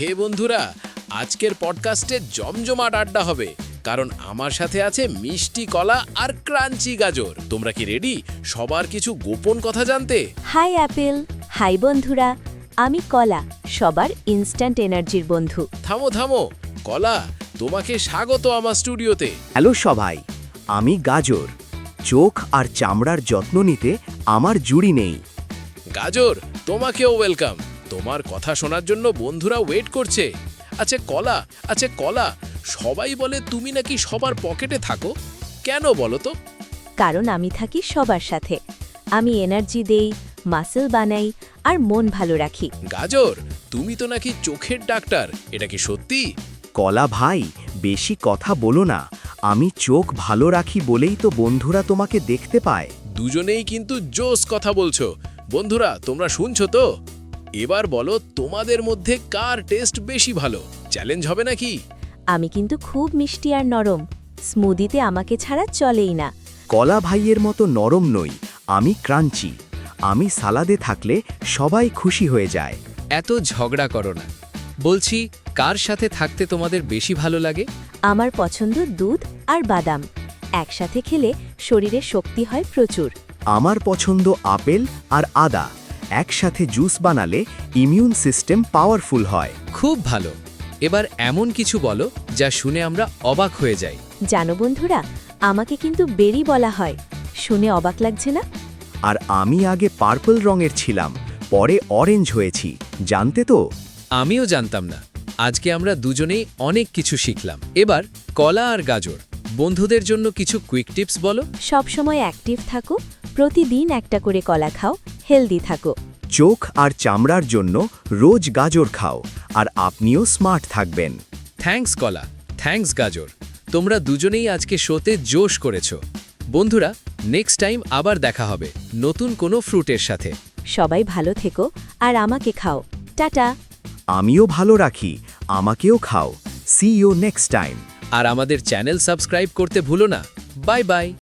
হে বন্ধুরা, আজকের পডকাস্টে জমজমাট আড্ডা হবে, কারণ আমার সাথে আছে মিষ্টি কলা আর ক্রাঞ্চি গাজর। তোমরা কি রেডি সবার কিছু গোপন কথা জানতে? হাই অ্যাপেল, হাই বন্ধুরা, আমি কলা, সবার ইনস্ট্যান্ট এনার্জির বন্ধু। থামো থামো, কলা, তোমাকে স্বাগত আমার স্টুডিওতে। হ্যালো সবাই, আমি গাজর। চোখ আর চামড়ার যত্ন নিতে আমার জুড়ি নেই। গাজর, তোমাকেও ওয়েলকাম। তোমার কথা শোনার জন্য বন্ধুরা ওয়েট করছে। আচ্ছা কলা, সবাই বলে তুমি নাকি সবার পকেটে থাকো, কেন বলো তো? কারণ আমি থাকি সবার সাথে। আমি এনার্জি দেই, মাসল বানাই আর মন ভালো রাখি। গাজর, তুমি তো নাকি চোখের ডাক্তার, এটা কি সত্যি? কলা ভাই, বেশি কথা বলো না। আমি চোখ ভালো রাখি বলেই তো বন্ধুরা তোমাকে দেখতে পায়। দুজনেই কিন্তু জোস কথা বলছো। বন্ধুরা, তোমরা শুনছো তো? এবার বলো, তোমাদের মধ্যে কার টেস্ট বেশি ভালো? চ্যালেঞ্জ হবে নাকি? আমি কিন্তু খুব মিষ্টি আর নরম, স্মুদিতে আমাকে ছাড়া চলেই না। কলা ভাইয়ের মতো নরম নই, আমি ক্রাঞ্চি। আমি সালাদে থাকলে সবাই খুশি হয়ে যায়। এত ঝগড়া করো না। বলছি, কার সাথে থাকতে তোমাদের বেশি ভালো লাগে? আমার পছন্দ দুধ আর বাদাম, একসাথে খেলে শরীরে শক্তি হয় প্রচুর। আমার পছন্দ আপেল আর আদা, একসাথে জুস বানালে ইমিউন সিস্টেম পাওয়ারফুল হয়। খুব ভালো। এবার এমন কিছু বলো যা শুনে আমরা অবাক হয়ে যাই। জানো বন্ধুরা, আমাকে কিন্তু বেরি বলা হয়। শুনে অবাক লাগছে না? আর আমি আগে পার্পল রঙের ছিলাম, পরে অরেঞ্জ হয়েছি, জানতে তো? আমিও জানতাম না। আজকে আমরা দুজনেই অনেক কিছু শিখলাম। এবার কলা আর গাজর, বন্ধুদের জন্য কিছু কুইক টিপস বলো। সবসময় অ্যাক্টিভ থাকো, প্রতিদিন একটা করে কলা খাও, হেলদি থাকো। চোখ আর চামড়ার জন্য রোজ গাজর খাও, আর আপনিও স্মার্ট থাকবেন। থ্যাঙ্কস কলা, থ্যাঙ্কস গাজর। তোমরা দুজনেই আজকে শোতে জোশ করেছো। বন্ধুরা, নেক্সট টাইম আবার দেখা হবে নতুন কোনো ফ্রুটের সাথে। সবাই ভালো থেকো আর আমাকে খাও। টাটা। আমিও ভালো রাখি, আমাকেও খাও। See you next time. আর আমাদের চ্যানেল সাবস্ক্রাইব করতে ভুলো না। Bye by.